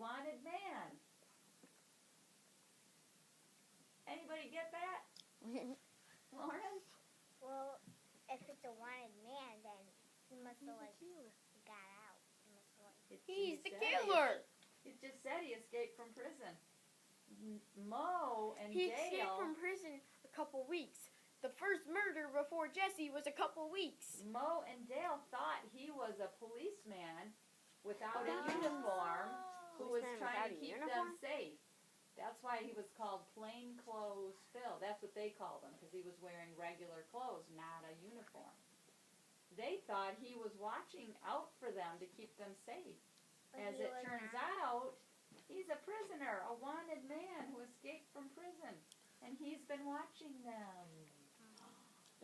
wanted man. Anybody get that? Lauren? Well, if it's a wanted man, then he must have got out. He's the killer. It just said he escaped from prison. Mo and He Dale. escaped from prison a couple weeks. The first murder before Jesse was a couple weeks. Mo and Dale thought he was a policeman without a uniform who was trying to keep them safe. That's why he was called Plainclothes Phil. That's what they called him, because he was wearing regular clothes, not a uniform. They thought he was watching out for them to keep them safe. As it turns out, he's a prisoner, a wanted man who escaped from prison. And he's been watching them.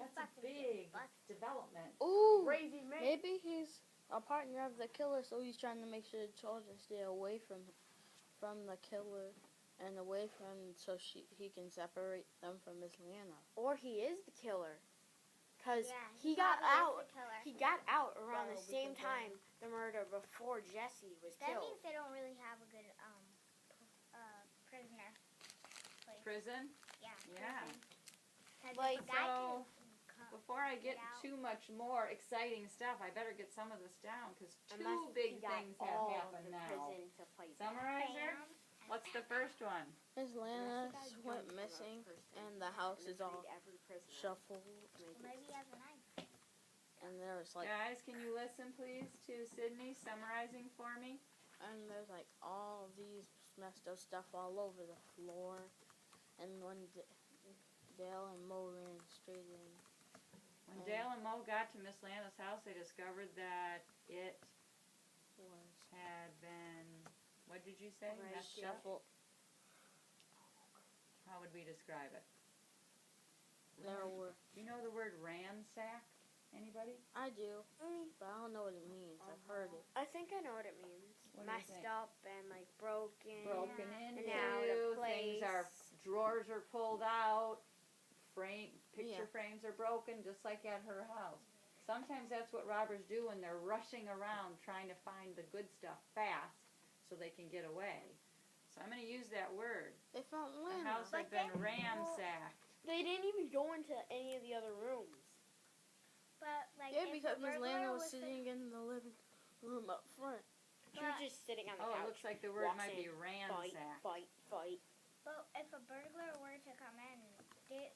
That's a big development. Ooh, crazy man. Maybe he's a partner of the killer, so he's trying to make sure the children stay away from the killer and away from so he can separate them from Miss Lana. Or he is the killer. Because he got out. He got out around the same time the murder before Jesse was That killed. means they don't really have a good prisoner place. Prison? Yeah. Yeah. Like, So, before I get too much more exciting stuff, I better get some of this down, because two big things have happened now. Summarizer? What's the first one? Miss Lana went missing, and the house is all shuffled. Maybe he has a knife. And there's like, Guys, can you listen, please, to Sydney summarizing for me? and there's like all these messed up stuff all over the floor. And when Dale and Mo ran straight in. When Dale and Mo got to Miss Lana's house, they discovered that it had been, what did you say? Shuffled. How would we describe it? There were. Do you know the word ransacked? Anybody? I do, but I don't know what it means. I've heard it. I think I know what it means. What do you Messed think? up and like broken. Broken And into. out of place. Things are, drawers are pulled out. Picture Yeah. frames are broken, just like at her house. Sometimes that's what robbers do when they're rushing around trying to find the good stuff fast so they can get away. So I'm going to use that word. They found The Lana. house had been ransacked. They didn't even go into any of the other rooms. But like, Yeah, if because a Miss burglar Lana was was sitting in the living room up front. She was just sitting on the Oh, couch. it looks like the word might be watching, ransacked. Fight. But if a burglar were to come in, the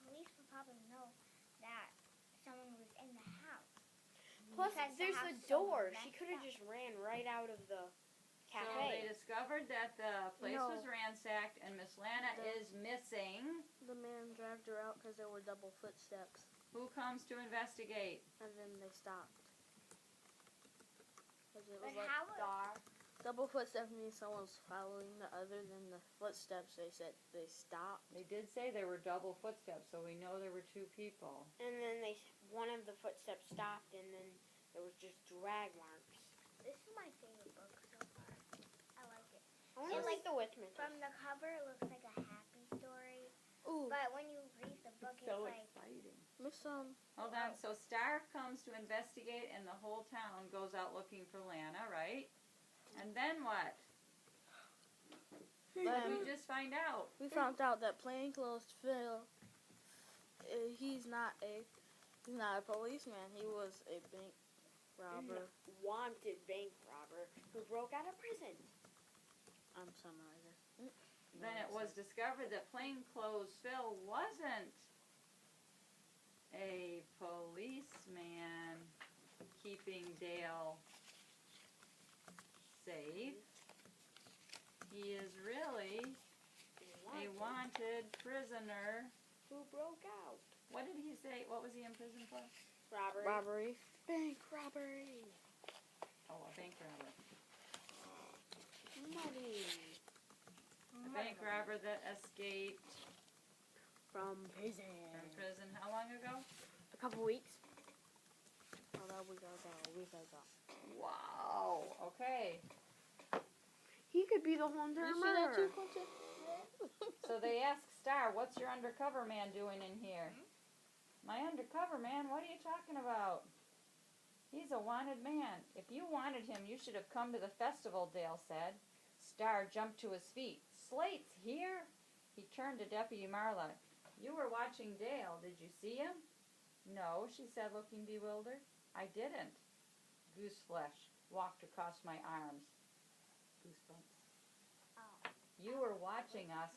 police would probably know that someone was in the house. Plus, Because there's house the is so door. She messed could have up. just ran right out of the So they cafe. discovered that the place No. was ransacked and Miss Lana is missing. The man dragged her out because there were double footsteps, Who comes to investigate? and then they stopped. 'Cause it was But like how would dark. Double footsteps means someone's following the other than the footsteps. They said they stopped. They did say there were double footsteps, so we know there were two people. And then one of the footsteps stopped, and then there was just drag marks. This is my favorite book so far. I like it. I want to It's like the Witchman. From the cover, it looks like a happy story. Ooh, But when you read the book, it's So like, exciting. Miss Hold on. So Star comes to investigate, and the whole town goes out looking for Lana, right? And then what? What did we just find out? we found out that Plainclothes Phil, he's not a policeman. He was a bank robber. Wanted bank robber who broke out of prison. I'm summarizing. Then it was discovered that Plainclothes Phil wasn't a policeman keeping Dale safe. He is really a wanted prisoner. Who broke out? What did he say? What was he in prison for? Robbery. Robbery. Bank robbery. Oh, a bank robber. Money. A bank robber that escaped From prison. from prison how long ago? A couple weeks. Oh, that we got a week ago. Wow. Okay. He could be the whole entire You see that too, murderer. Quentin? So they ask Star, what's your undercover man doing in here? My undercover man? What are you talking about? He's a wanted man. If you wanted him, you should have come to the festival, Dale said. Star jumped to his feet. Slate's here? He turned to Deputy Marla. You were watching Dale. Did you see him? No, she said, looking bewildered. I didn't. Gooseflesh walked across my arms. Goosebumps. Oh. You were watching us.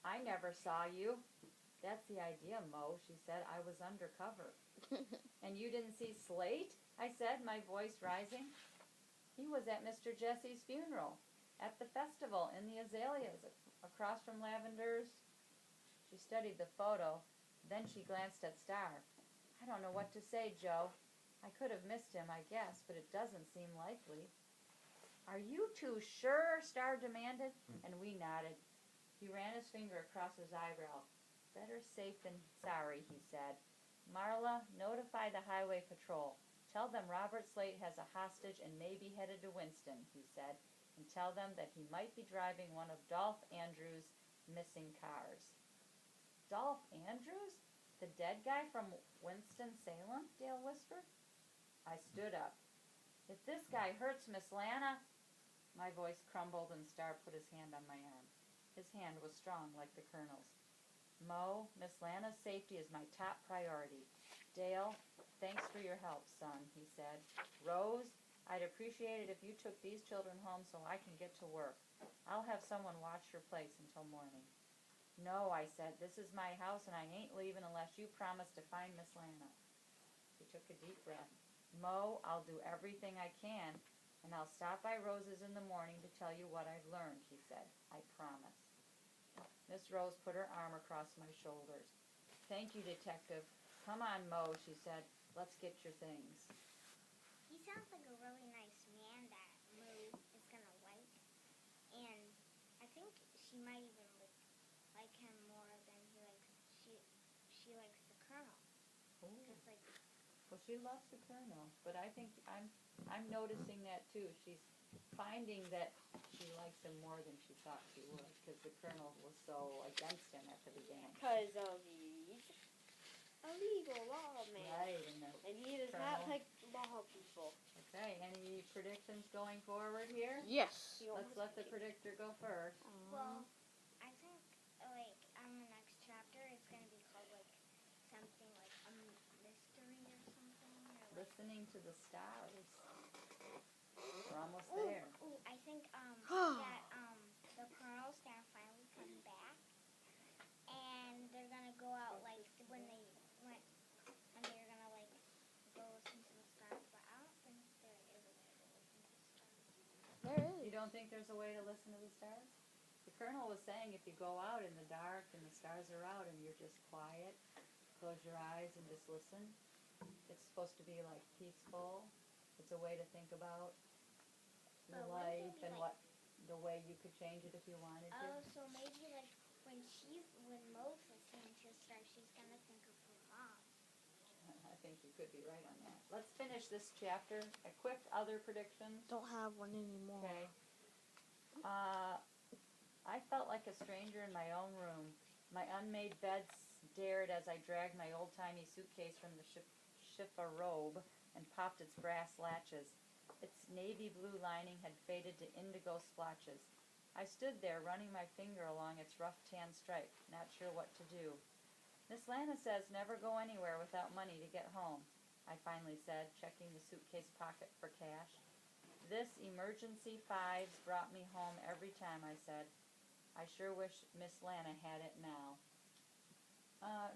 I never saw you. That's the idea, Mo, she said. I was undercover. And you didn't see Slate? I said, my voice rising. He was at Mr. Jesse's funeral, at the festival in the azaleas, across from Lavender's. She studied the photo. Then she glanced at Star. I don't know what to say, Joe. I could have missed him, I guess, but it doesn't seem likely. Are you too sure? Star demanded, and we nodded. He ran his finger across his eyebrow. Better safe than sorry, he said. Marla, notify the highway patrol. Tell them Robert Slate has a hostage and may be headed to Winston, he said, and tell them that he might be driving one of Dolph Andrews' missing cars. Dolph Andrews? The dead guy from Winston-Salem? Dale whispered. I stood up. If this guy hurts Miss Lana... My voice crumbled and Star put his hand on my arm. His hand was strong like the Colonel's. Mo, Miss Lana's safety is my top priority. Dale, thanks for your help, son, he said. Rose, I'd appreciate it if you took these children home so I can get to work. I'll have someone watch your place until morning. No, I said, this is my house and I ain't leaving unless you promise to find Miss Lana. He took a deep breath. Mo, I'll do everything I can, and I'll stop by Rose's in the morning to tell you what I've learned, he said. I promise. Miss Rose put her arm across my shoulders. Thank you, Detective. Come on, Mo, she said. Let's get your things. He sounds like a really nice man that Moo is going to like. And I think she might even like him more than she likes the Colonel. Cause, like, well, she loves the Colonel, but I think I'm noticing that too. She's finding that she likes him more than she thought she would, because the Colonel was so against him at the beginning. Because of he's a legal lawman. Right, and he does not like law people. Okay, any predictions going forward here? Yes. Let's let the predictor go first. well, I think, like, on the next chapter, it's going to be called, like, something like a mystery or something. Or like, Listening to the stars. We're almost there. I think that the Colonel's going to finally come back, and they're going to go out, like, when they went, and they're going to, like, go listen to the stars, but I don't think there is a way to listen to the stars. There is. You don't think there's a way to listen to the stars? The Colonel was saying if you go out in the dark and the stars are out and you're just quiet, close your eyes and just listen. It's supposed to be like peaceful. It's a way to think about your But what if life it be and like, the way you could change it if you wanted to. oh, so maybe like when Mo's listening to a star, she's gonna think of her mom. I think you could be right on that. Let's finish this chapter. A quick other predictions. Don't have one anymore. Okay. I felt like a stranger in my own room. My unmade bed stared as I dragged my old-timey suitcase from the chifforobe and popped its brass latches. Its navy blue lining had faded to indigo splotches. I stood there, running my finger along its rough tan stripe, not sure what to do. Miss Lana says never go anywhere without money to get home, I finally said, checking the suitcase pocket for cash. This emergency fives brought me home every time, I said. I sure wish Miss Lana had it now.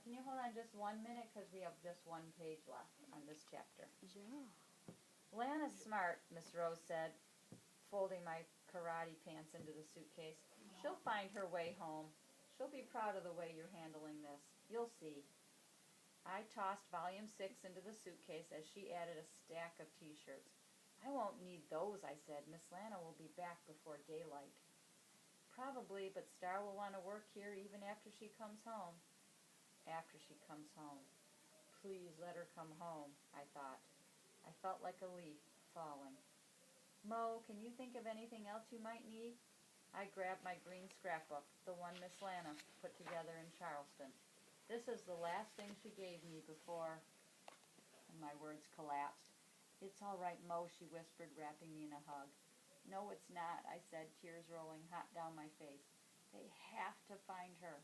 Can you hold on just 1 minute, because we have just one page left on this chapter. Yeah. Lana's smart, Miss Rose said, folding my karate pants into the suitcase. She'll find her way home. She'll be proud of the way you're handling this. You'll see. I tossed volume 6 into the suitcase as she added a stack of t-shirts. I won't need those, I said. Miss Lana will be back before daylight. Probably, but Star will want to work here even after she comes home. After she comes home. Please let her come home, I thought. I felt like a leaf falling. Mo, can you think of anything else you might need? I grabbed my green scrapbook, the one Miss Lana put together in Charleston. This is the last thing she gave me before, and my words collapsed. It's all right, Mo, she whispered, wrapping me in a hug. No, it's not, I said, tears rolling hot down my face. They have to find her.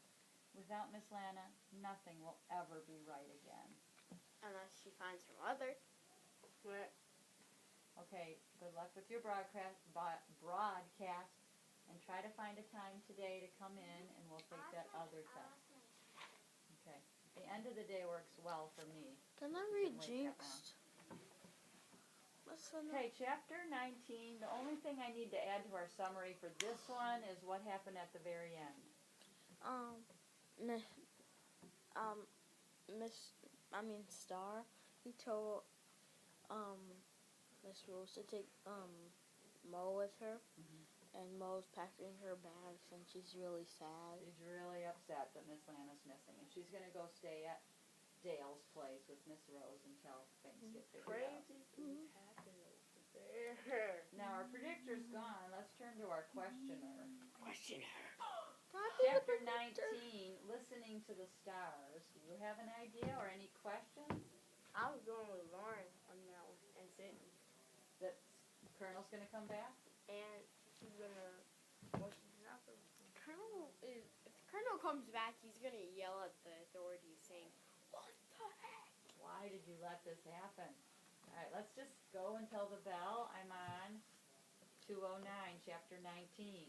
Without Miss Lana, nothing will ever be right again. Unless she finds her mother. What? Okay, good luck with your broadcast, and try to find a time today to come in, and we'll take that other test. Okay. The end of the day works well for me. Can I read Jinxed? Okay, chapter 19. The only thing I need to add to our summary for this one is what happened at the very end. Star, he told Miss Rose to take Mo with her, and Mo's packing her bags, and she's really sad. She's really upset that Miss Lana's missing, and she's going to go stay at Dale's place with Miss Rose until things get figured out. Crazy things happen over there. Now our predictor's gone. Let's turn to our questioner. Questioner. Chapter 19, Listening to the Stars. Do you have an idea or any questions? I was going with Lauren on that one, and Sydney. That Colonel's going to come back? And she's gonna. Well, she's not gonna. If Colonel comes back, he's gonna yell at the authorities, saying, "What the heck? Why did you let this happen?" All right, let's just go and tell the bell. I'm on 209, chapter 19.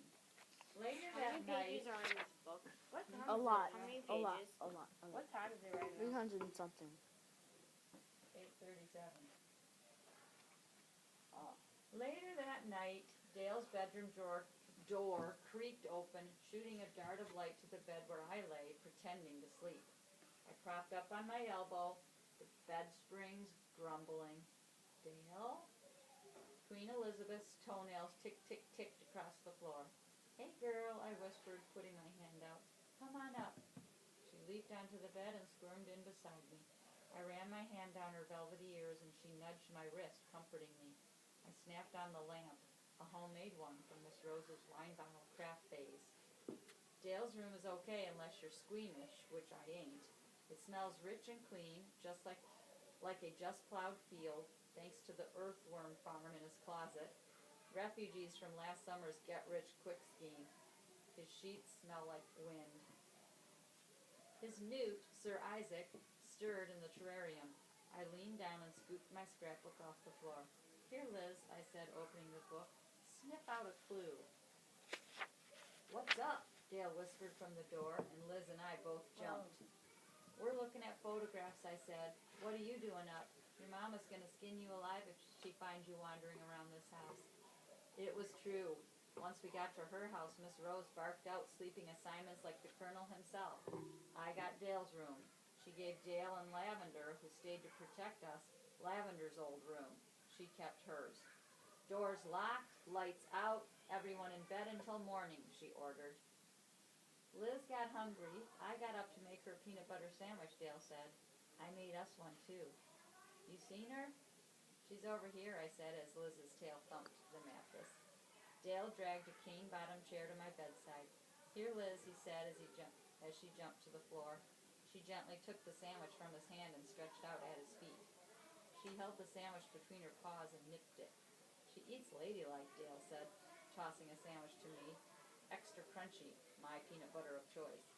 Later How that many pages night. are in this book? What time A lot. How many A lot. pages? A lot. What time is it right now? 300 and something. 8:37. Later that night, Dale's bedroom door creaked open, shooting a dart of light to the bed where I lay, pretending to sleep. I propped up on my elbow, the bed springs grumbling. Dale? Queen Elizabeth's toenails ticked across the floor. Hey girl, I whispered, putting my hand out. Come on up. She leaped onto the bed and squirmed in beside me. I ran my hand down her velvety ears and she nudged my wrist, comforting me. I snapped on the lamp, a homemade one from Miss Rose's wine bottle craft vase. Dale's room is okay unless you're squeamish, which I ain't. It smells rich and clean, just like a just plowed field, thanks to the earthworm farm in his closet. Refugees from last summer's get-rich-quick scheme. His sheets smell like wind. His newt, Sir Isaac, stirred in the terrarium. I leaned down and scooped my scrapbook off the floor. Here, Liz, I said, opening the book. Sniff out a clue. What's up? Dale whispered from the door, and Liz and I both jumped. We're looking at photographs, I said. What are you doing up? Your mama's going to skin you alive if she finds you wandering around this house. It was true. Once we got to her house, Miss Rose barked out sleeping assignments like the Colonel himself. I got Dale's room. She gave Dale and Lavender, who stayed to protect us, Lavender's old room. She kept hers. Doors locked, lights out, everyone in bed until morning, she ordered. Liz got hungry. I got up to make her a peanut butter sandwich, Dale said. I made us one, too. You seen her? She's over here, I said, as Liz's tail thumped the mattress. Dale dragged a cane-bottomed chair to my bedside. Here, Liz, he said as she jumped to the floor. She gently took the sandwich from his hand and stretched out at his feet. She held the sandwich between her paws and nipped it. She eats ladylike, Dale said, tossing a sandwich to me. Extra crunchy, my peanut butter of choice.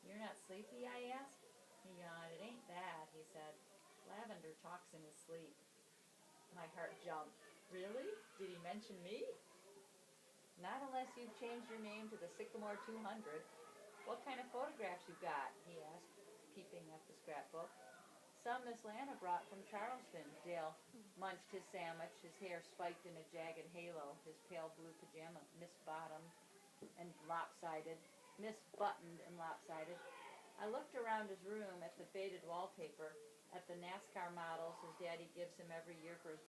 You're not sleepy, I asked. He yawned. It ain't that, he said. Lavender talks in his sleep. My heart jumped. Really? Did he mention me? Not unless you've changed your name to the Sycamore 200. What kind of photographs you got? He asked, peeping at the scrapbook. Some Miss Lana brought from Charleston. Dale munched his sandwich, his hair spiked in a jagged halo, his pale blue pajama misbottomed and lopsided, misbuttoned and lopsided. I looked around his room at the faded wallpaper, at the NASCAR models his daddy gives him every year for his